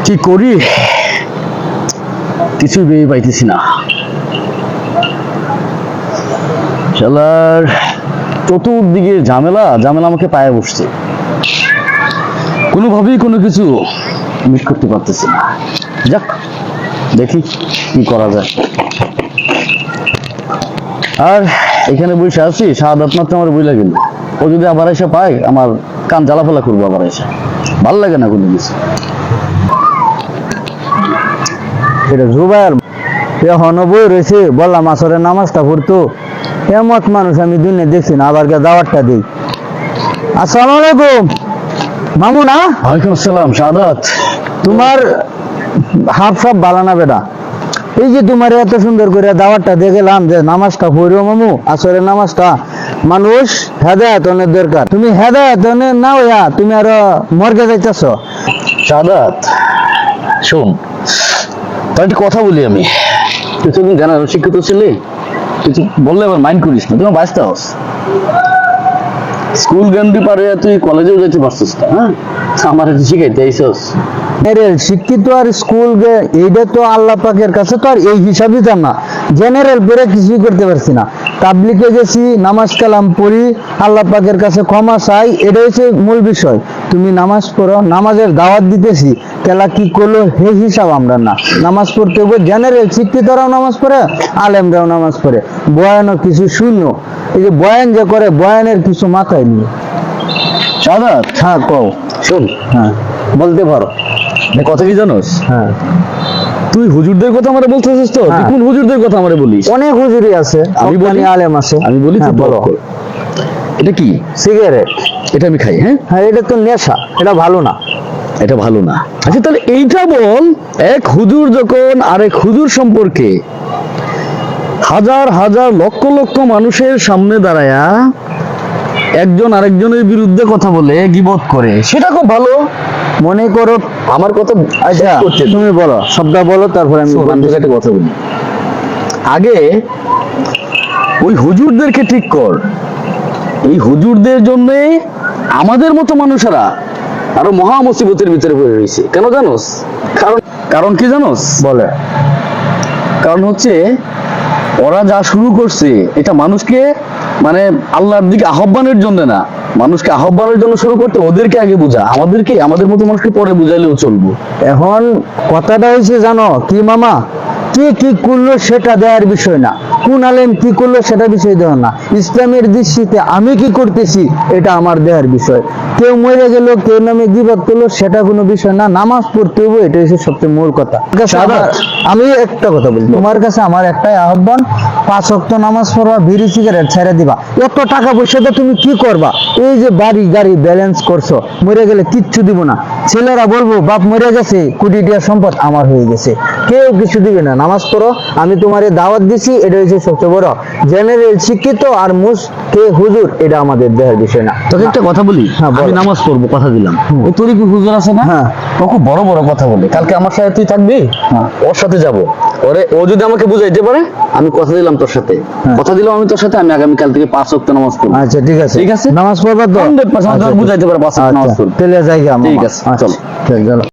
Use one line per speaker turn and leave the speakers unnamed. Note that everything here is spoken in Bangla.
কি করি, কিছুই ভেবে পাইতেছি না। শালার চতুর্দিকে ঝামেলা ঝামেলা আমাকে পায়ে বসছে, কোনোভাবেই কোনো কিছু মিস করতে পারতেছি না। যাক, দেখি কি করা যায়। আর এখানে বসে আছি, শাহাদাত মাত্র আমার বই লাগে, ও যদি আবার এসে পায় আমার কান জ্বালাফেলা করবো। আবার এসে ভাল লাগে না কোনো কিছু।
এটা জুবাইর এখন বই রয়েছে, বললাম আসরের নামাজটা পড়তো। এমত মানুষ আমি দুনিয়া দেখছি না, আবার দাওয়াতটা দিই। আসসালামু আলাইকুম মামু না?
ওয়ালাইকুম আসসালাম শাহাদাত।
তোমার হাফ সাপ ভালো না বেটা? এই যে তোমার এত সুন্দর করে দাওয়াতটা দিয়ে গেলাম যে নামাজটা পড়ো মামু, আসরের নামাজটা। মানুষ হেদায়েতনের দরকার, তুমি হেদায়েতনের না হইয়া তুমি আরো মর্গে যাইতেছ।
শাহাদাত শোন, তোর একটা কথা বলি আমি। তুই তো জানার শিক্ষিত ছিলি, তুই বললে আবার মাইন্ড করিস না। তোমার বাঁচতে হস, স্কুল জ্ঞানটি পারে তুই কলেজেও যেতে পারছিস না। হ্যাঁ, আমার একটু শিখাইতে আইসস।
শিক্ষিত আর স্কুল এইটা তো আল্লাহ পাকের কাছে তো আর এই হিসাবই জান না। জেনারেল পড়ে কিছুই করতে পারছি না। তাবলিগে গেছি, নামাজ কালাম পড়ি, আল্লাহ পাকের কাছে ক্ষমা চাই, এটা হচ্ছে মূল বিষয়। তুমি নামাজ পড়ো, নামাজের দাওয়াত দিতেছি, কেলা কি করলো সেই হিসাব আমরা না। নামাজ পড়তে হবে, জেনারেল শিক্ষিতরাও নামাজ পড়ে, আলেমরাও নামাজ পড়ে, বয়ানও কিছু শূন্য। এই যে বয়ান যে করে, বয়ানের কিছু মাথায় নিয়ে।
শাহাদাত
হ্যাঁ কও।
শোন,
হ্যাঁ
বলতে পারো কথা কি জানোস?
হ্যাঁ,
তুই হুজুরদের কথা আমারে বলতেছিস তো? তুই
হ্যাঁ।
কোন হুজুরদের কথা আমারে বলিস?
অনেক হুজুরি আছে,
আমি বলি,
আলেম আছে।
আমি বলি
হ্যাঁ,
তুই
বলো।
বলো। এটা কি?
সিগারেট।
এটা আমি খাই। হ্যাঁ,
হ্যাঁ, এটা তো নেশা, এটা ভালো না।
এটা ভালো না। আচ্ছা তাহলে এইটা বল, এক হুজুর যখন আরেক হুজুর সম্পর্কে হাজার হাজার লক্ষ লক্ষ মানুষের সামনে দাঁড়ায়া একজন আরেকজনের বিরুদ্ধে কথা বলে, গীবত করে, সেটা খুব ভালো।
মনে করো
আমার কথা
আচ্ছা তুমি বলো, শব্দ বলো, তারপরে আমি
শোন, আমি তোকে একটা কথা বলি। আগে ওই হুজুরদেরকে ঠিক কর। এই হুজুরদের জন্য আমাদের মতো মানুষেরা আরো মহা মুসিবতের ভিতরে পড়ে রয়েছে। কেন জানোস? কারণ কারণ কি জানোস?
বলে।
কারণ হচ্ছে ওরা যা শুরু করছে, এটা মানুষকে মানে আল্লাহর দিকে আহ্বানের জন্য না, মানুষকে আহ্বানের জন্য শুরু করতে ওদেরকে আগে বোঝা, আমাদেরকে আমাদের মতো মানুষকে পরে বুঝাইলেও চলবো।
এখন কথাটা হয়েছে জানো কি মামা, কে কি করলো সেটা দেওয়ার বিষয় না, কোন আলেম কি করলো সেটা বিষয় দেওয়া না। ইসলামের দৃষ্টিতে আমি কি করতেছি এটা আমার দেওয়ার বিষয়। কেউ মরে গেল, কেউ নামে গীবত করলো, সেটা কোনো বিষয় না। নামাজ পড়তে হবে, এটা হচ্ছে সবচেয়ে মূল কথা। আমি একটা কথা বলি, তোমার কাছে আমার একটাই আহ্বান, 5 ওয়াক্ত নামাজ পড়বা, বিড়ি সিগারেট ছেড়ে দিবা। এত টাকা পয়সাটা তুমি কি করবা? এই যে বাড়ি গাড়ি ব্যালেন্স করছো, মরে গেলে কিচ্ছু দিব না। ছেলেরা বলবো বাপ মরে গেছে, কোটি টাকা সম্পদ আমার হয়ে গেছে, কেউ কিছু দিবে না। নামাজ পড়ো, আমি তোমারে দাওয়াত দিছি, এটা হচ্ছে সবচেয়ে বড়। জেনারেল শিক্ষিত আর কে হুজুর, এটা আমাদের দেহের বিষয় না।
তোকে একটা কথা বলি,
হ্যাঁ, বলো।
আমি নামাজ পড়বো, কথা দিলাম। ওই তোর কি হুজুর আছে না?
হ্যাঁ।
ও খুব বড় বড় কথা বলে। কালকে আমার সাথে তুই থাকবি,
হ্যাঁ।
ওর সাথে যাব। ও যদি আমাকে বুঝাইতে পারে, আমি কথা দিলাম তোর সাথে,
হ্যাঁ।
কথা দিলাম আমি তোর সাথে, আমি আগামীকাল থেকে 5 ওয়াক্ত নামাজ পড়বো।
আচ্ছা ঠিক আছে,
ঠিক আছে?
নামাজ পড়বা তো?
100%
আচ্ছা,
বুঝাইতে পারে 5 ওয়াক্ত নামাজ
আচ্ছা,
পড়বো।
চলে যাই আমরা।
ঠিক আছে,
আচ্ছা,
চলো।
চল, চলো।